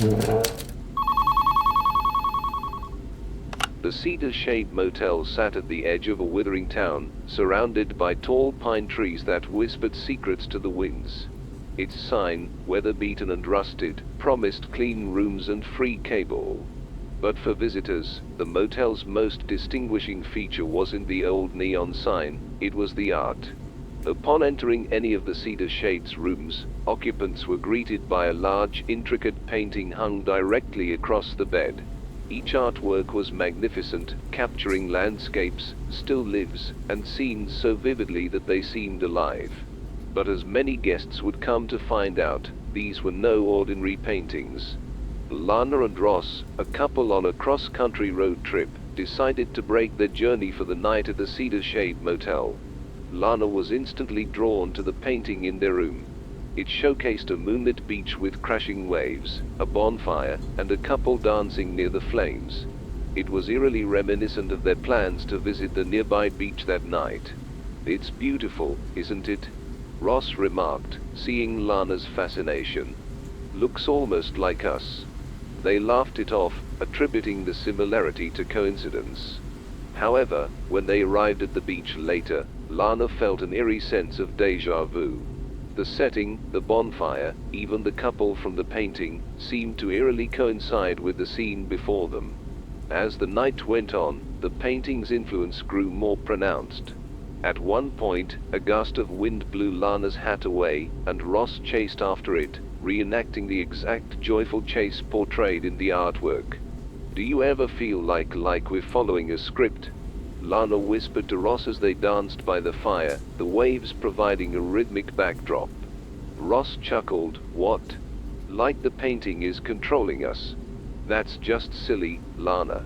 The cedar-shaped motel sat at the edge of a withering town, surrounded by tall pine trees that whispered secrets to the winds. Its sign, weather-beaten and rusted, promised clean rooms and free cable. But for visitors, the motel's most distinguishing feature wasn't the old neon sign, it was the art. Upon entering any of the cedar-shaped rooms, occupants were greeted by a large, intricate painting hung directly across the bed. Each artwork was magnificent, capturing landscapes, still lives, and scenes so vividly that they seemed alive. But as many guests would come to find out, these were no ordinary paintings. Lana and Ross, a couple on a cross-country road trip, decided to break their journey for the night at the cedar-shaped motel. Lana was instantly drawn to the painting in their room. It showcased a moonlit beach with crashing waves, a bonfire, and a couple dancing near the flames. It was eerily reminiscent of their plans to visit the nearby beach that night. "It's beautiful, isn't it?" Ross remarked, seeing Lana's fascination. "Looks almost like us." They laughed it off, attributing the similarity to coincidence. However, when they arrived at the beach later, Lana felt an eerie sense of déjà vu. The setting, the bonfire, even the couple from the painting, seemed to eerily coincide with the scene before them. As the night went on, the painting's influence grew more pronounced. At one point, a gust of wind blew Lana's hat away, and Ross chased after it, reenacting the exact joyful chase portrayed in the artwork. "Do you ever feel like we're following a script?" Lana whispered to Ross as they danced by the fire, the waves providing a rhythmic backdrop. Ross chuckled. "What? Like the painting is controlling us?" "That's just silly, Lana."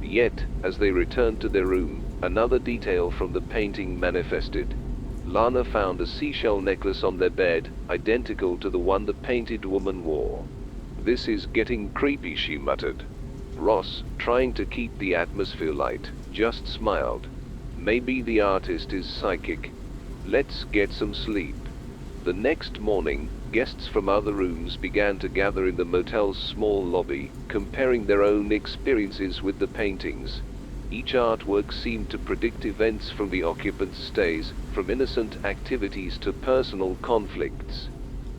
Yet, as they returned to their room, another detail from the painting manifested. Lana found a seashell necklace on their bed, identical to the one the painted woman wore. "This is getting creepy," she muttered. Ross, trying to keep the atmosphere light, just smiled. "Maybe the artist is psychic. Let's get some sleep." The next morning, guests from other rooms began to gather in the motel's small lobby, comparing their own experiences with the paintings. Each artwork seemed to predict events from the occupants' stays, from innocent activities to personal conflicts.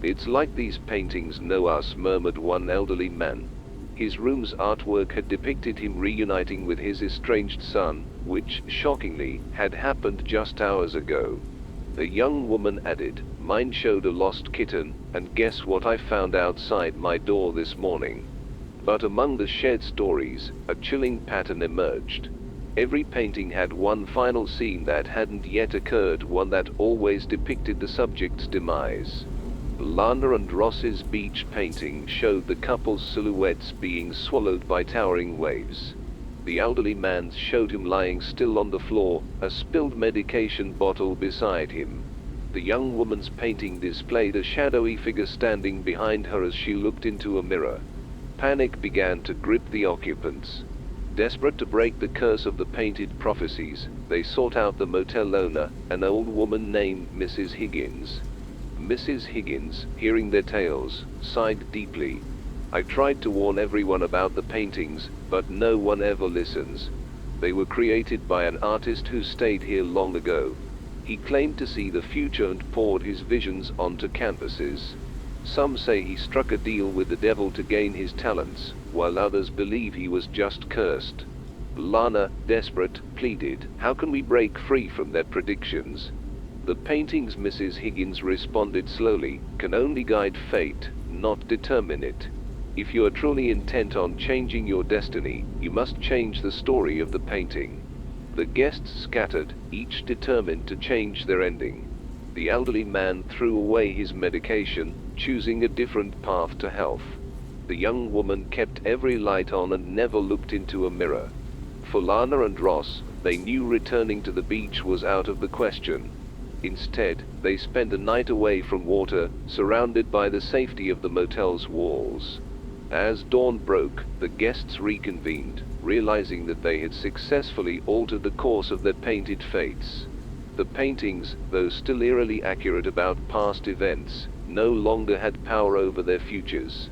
"It's like these paintings know us," murmured one elderly man. His room's artwork had depicted him reuniting with his estranged son, which, shockingly, had happened just hours ago. A young woman added, "Mine showed a lost kitten, and guess what I found outside my door this morning?" But among the shared stories, a chilling pattern emerged. Every painting had one final scene that hadn't yet occurred, one that always depicted the subject's demise. Lana and Ross's beach painting showed the couple's silhouettes being swallowed by towering waves. The elderly man showed him lying still on the floor, a spilled medication bottle beside him. The young woman's painting displayed a shadowy figure standing behind her as she looked into a mirror. Panic began to grip the occupants. Desperate to break the curse of the painted prophecies, they sought out the motel owner, an old woman named Mrs. Higgins. Mrs. Higgins, hearing their tales, sighed deeply. "I tried to warn everyone about the paintings, but no one ever listens. They were created by an artist who stayed here long ago. He claimed to see the future and poured his visions onto canvases. Some say he struck a deal with the devil to gain his talents, while others believe he was just cursed." Lana, desperate, pleaded, "How can we break free from their predictions?" "The paintings," Mrs. Higgins responded slowly, "can only guide fate, not determine it. If you are truly intent on changing your destiny, you must change the story of the painting." The guests scattered, each determined to change their ending. The elderly man threw away his medication, choosing a different path to health. The young woman kept every light on and never looked into a mirror. For Lana and Ross, they knew returning to the beach was out of the question. Instead, they spent a night away from water, surrounded by the safety of the motel's walls. As dawn broke, the guests reconvened, realizing that they had successfully altered the course of their painted fates. The paintings, though still eerily accurate about past events, no longer had power over their futures.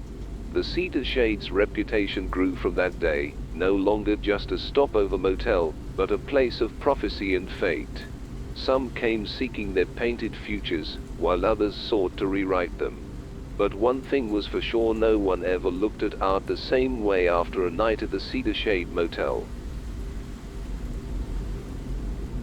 The Cedar Shade's reputation grew from that day, no longer just a stopover motel, but a place of prophecy and fate. Some came seeking their painted futures, while others sought to rewrite them. But one thing was for sure, no one ever looked at art the same way after a night at the Cedar Shade Motel.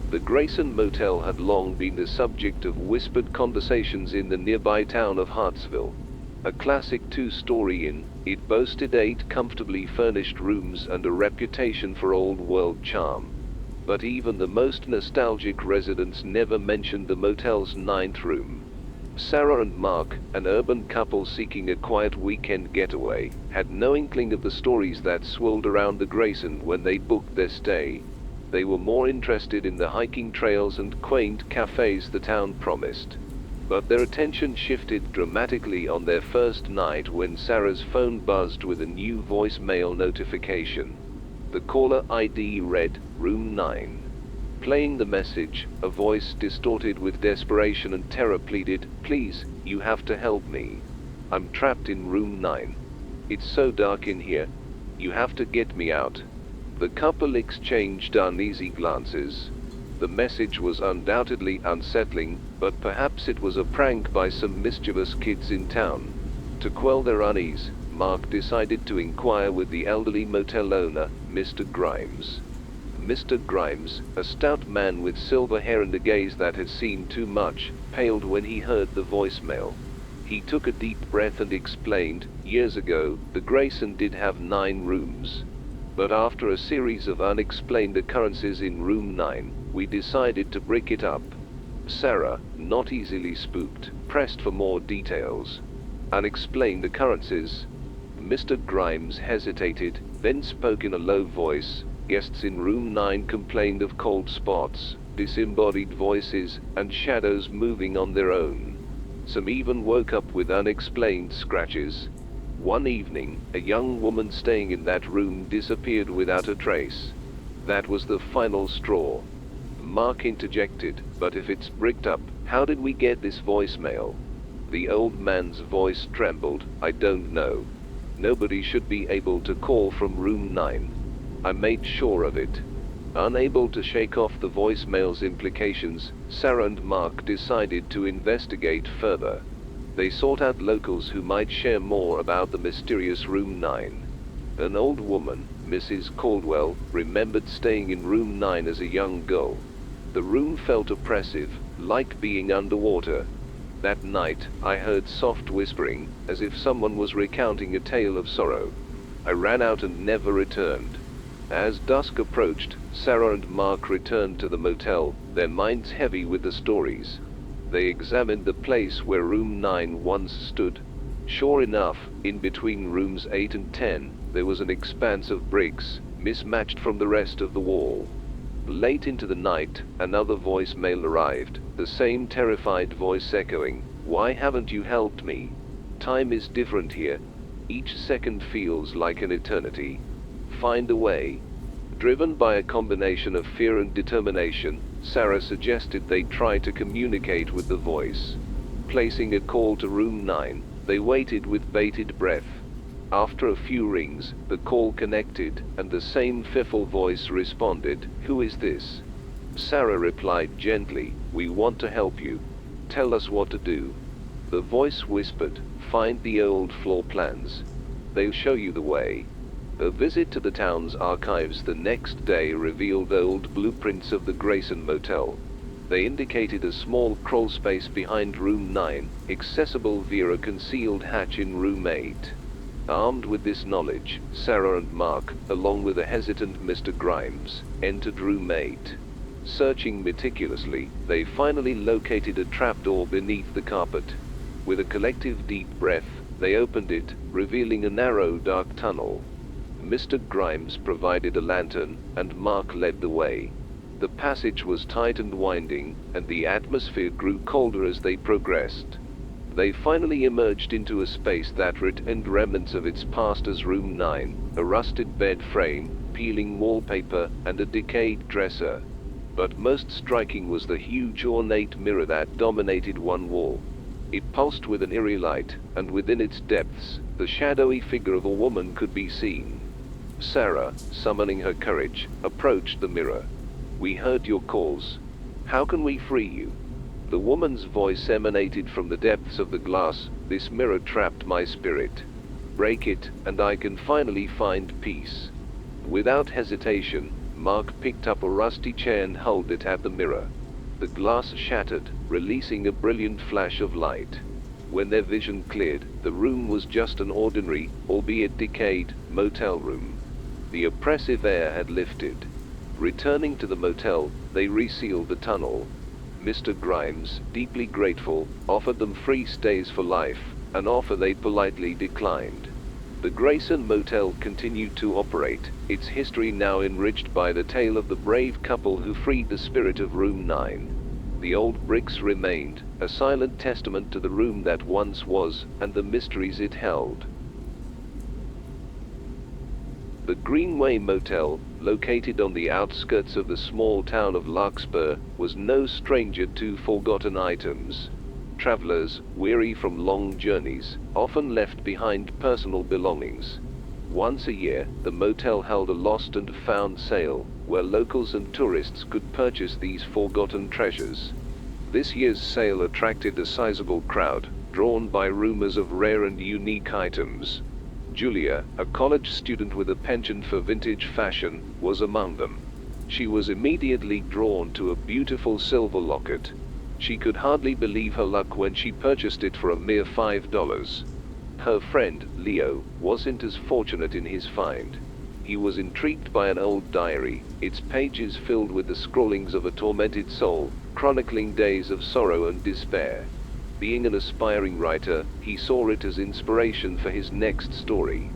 The Grayson Motel had long been the subject of whispered conversations in the nearby town of Hartsville. A classic two-story inn, it boasted 8 comfortably furnished rooms and a reputation for old-world charm. But even the most nostalgic residents never mentioned the motel's 9th room. Sarah and Mark, an urban couple seeking a quiet weekend getaway, had no inkling of the stories that swirled around the Grayson when they booked their stay. They were more interested in the hiking trails and quaint cafes the town promised. But their attention shifted dramatically on their first night when Sarah's phone buzzed with a new voicemail notification. The caller ID read, "Room 9." Playing the message, a voice distorted with desperation and terror pleaded, "Please, you have to help me. I'm trapped in room 9. It's so dark in here. You have to get me out." The couple exchanged uneasy glances. The message was undoubtedly unsettling, but perhaps it was a prank by some mischievous kids in town. To quell their unease, Mark decided to inquire with the elderly motel owner, Mr. Grimes. Mr. Grimes, a stout man with silver hair and a gaze that had seen too much, paled when he heard the voicemail. He took a deep breath and explained, "Years ago, the Grayson did have 9 rooms. But after a series of unexplained occurrences in room 9, we decided to break it up." Sarah, not easily spooked, pressed for more details. "Unexplained occurrences?" Mr. Grimes hesitated, then spoke in a low voice. "Guests in room 9 complained of cold spots, disembodied voices, and shadows moving on their own. Some even woke up with unexplained scratches. One evening, a young woman staying in that room disappeared without a trace. That was the final straw." Mark interjected, "But if it's bricked up, how did we get this voicemail?" The old man's voice trembled. "I don't know. Nobody should be able to call from room 9. I made sure of it." Unable to shake off the voicemail's implications, Sarah and Mark decided to investigate further. They sought out locals who might share more about the mysterious room 9. An old woman, Mrs. Caldwell, remembered staying in room 9 as a young girl. The room felt oppressive, like being underwater. "That night, I heard soft whispering, as if someone was recounting a tale of sorrow. I ran out and never returned." As dusk approached, Sarah and Mark returned to the motel, their minds heavy with the stories. They examined the place where room 9 once stood. Sure enough, in between rooms 8 and 10, there was an expanse of bricks, mismatched from the rest of the wall. Late into the night, another voicemail arrived, the same terrified voice echoing, "Why haven't you helped me? Time is different here. Each second feels like an eternity. Find a way." Driven by a combination of fear and determination, Sarah suggested they try to communicate with the voice. Placing a call to room 9, they waited with bated breath. After a few rings, the call connected, and the same fearful voice responded. "Who is this?" Sarah replied gently, "We want to help you. Tell us what to do." The voice whispered, "Find the old floor plans. They'll show you the way." A visit to the town's archives the next day revealed old blueprints of the Grayson Motel. They indicated a small crawl space behind room 9, accessible via a concealed hatch in room 8. Armed with this knowledge, Sarah and Mark, along with a hesitant Mr. Grimes, entered room 8. Searching meticulously, they finally located a trapdoor beneath the carpet. With a collective deep breath, they opened it, revealing a narrow, dark tunnel. Mr. Grimes provided a lantern, and Mark led the way. The passage was tight and winding, and the atmosphere grew colder as they progressed. They finally emerged into a space that retained remnants of its past as room 9, a rusted bed frame, peeling wallpaper, and a decayed dresser. But most striking was the huge ornate mirror that dominated one wall. It pulsed with an eerie light, and within its depths, the shadowy figure of a woman could be seen. Sarah, summoning her courage, approached the mirror. "We heard your calls. How can we free you?" The woman's voice emanated from the depths of the glass. "This mirror trapped my spirit. Break it, and I can finally find peace." Without hesitation, Mark picked up a rusty chair and hurled it at the mirror. The glass shattered, releasing a brilliant flash of light. When their vision cleared, the room was just an ordinary, albeit decayed, motel room. The oppressive air had lifted. Returning to the motel, they resealed the tunnel. Mr. Grimes, deeply grateful, offered them free stays for life, an offer they politely declined. The Grayson Motel continued to operate, its history now enriched by the tale of the brave couple who freed the spirit of Room 9. The old bricks remained, a silent testament to the room that once was, and the mysteries it held. The Greenway Motel, located on the outskirts of the small town of Larkspur, was no stranger to forgotten items. Travelers, weary from long journeys, often left behind personal belongings. Once a year, the motel held a lost and found sale, where locals and tourists could purchase these forgotten treasures. This year's sale attracted a sizable crowd, drawn by rumors of rare and unique items. Julia, a college student with a penchant for vintage fashion, was among them. She was immediately drawn to a beautiful silver locket. She could hardly believe her luck when she purchased it for a mere $5. Her friend, Leo, wasn't as fortunate in his find. He was intrigued by an old diary, its pages filled with the scrawlings of a tormented soul, chronicling days of sorrow and despair. Being an aspiring writer, he saw it as inspiration for his next story.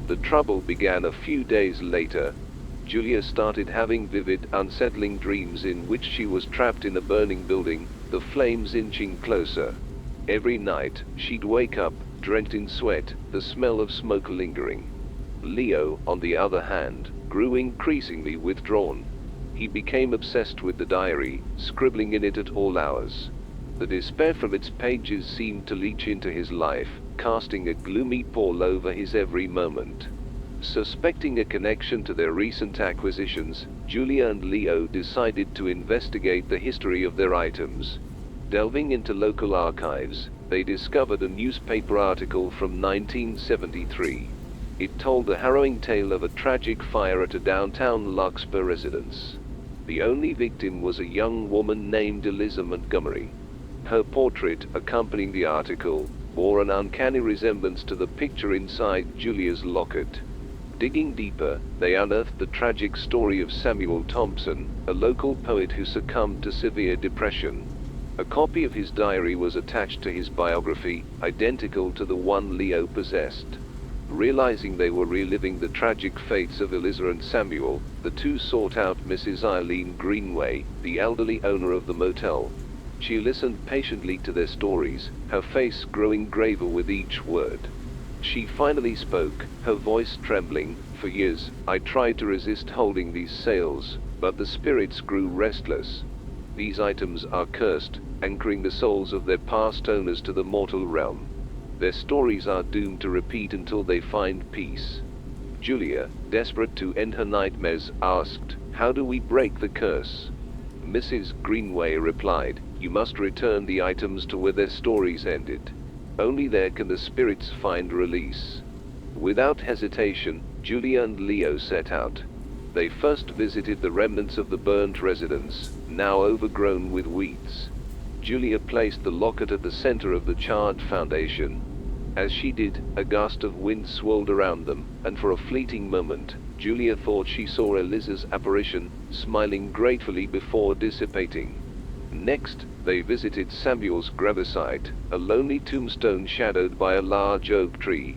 The trouble began a few days later. Julia started having vivid, unsettling dreams in which she was trapped in a burning building, the flames inching closer. Every night, she'd wake up, drenched in sweat, the smell of smoke lingering. Leo, on the other hand, grew increasingly withdrawn. He became obsessed with the diary, scribbling in it at all hours. The despair from its pages seemed to leach into his life, casting a gloomy pall over his every moment. Suspecting a connection to their recent acquisitions, Julia and Leo decided to investigate the history of their items. Delving into local archives, they discovered a newspaper article from 1973. It told the harrowing tale of a tragic fire at a downtown Larkspur residence. The only victim was a young woman named Eliza Montgomery. Her portrait, accompanying the article, bore an uncanny resemblance to the picture inside Julia's locket. Digging deeper, they unearthed the tragic story of Samuel Thompson, a local poet who succumbed to severe depression. A copy of his diary was attached to his biography, identical to the one Leo possessed. Realizing they were reliving the tragic fates of Eliza and Samuel, the two sought out Mrs. Eileen Greenway, the elderly owner of the motel. She listened patiently to their stories, her face growing graver with each word. She finally spoke, her voice trembling. "For years, I tried to resist holding these sales, but the spirits grew restless. These items are cursed, anchoring the souls of their past owners to the mortal realm. Their stories are doomed to repeat until they find peace." Julia, desperate to end her nightmares, asked, "How do we break the curse?" Mrs. Greenway replied, "You must return the items to where their stories ended. Only there can the spirits find release." Without hesitation, Julia and Leo set out. They first visited the remnants of the burnt residence, now overgrown with weeds. Julia placed the locket at the center of the charred foundation. As she did, a gust of wind swirled around them, and for a fleeting moment, Julia thought she saw Eliza's apparition, smiling gratefully before dissipating. Next, they visited Samuel's gravesite, a lonely tombstone shadowed by a large oak tree.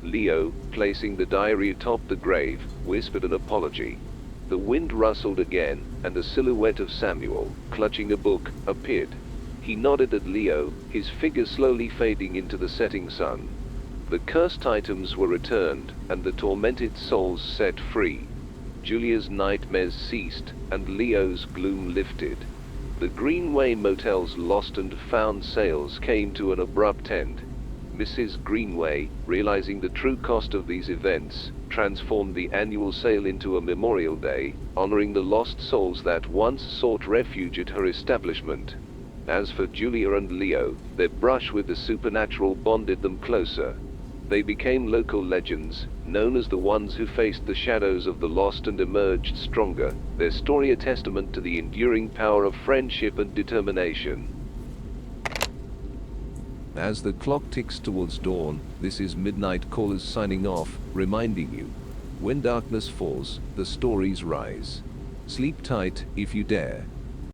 Leo, placing the diary atop the grave, whispered an apology. The wind rustled again, and the silhouette of Samuel, clutching a book, appeared. He nodded at Leo, his figure slowly fading into the setting sun. The cursed items were returned, and the tormented souls set free. Julia's nightmares ceased, and Leo's gloom lifted. The Greenway Motel's lost and found sales came to an abrupt end. Mrs. Greenway, realizing the true cost of these events, transformed the annual sale into a memorial day, honoring the lost souls that once sought refuge at her establishment. As for Julia and Leo, their brush with the supernatural bonded them closer. They became local legends, known as the ones who faced the shadows of the lost and emerged stronger, their story a testament to the enduring power of friendship and determination. As the clock ticks towards dawn, this is Midnight Callers signing off, reminding you, when darkness falls, the stories rise. Sleep tight, if you dare.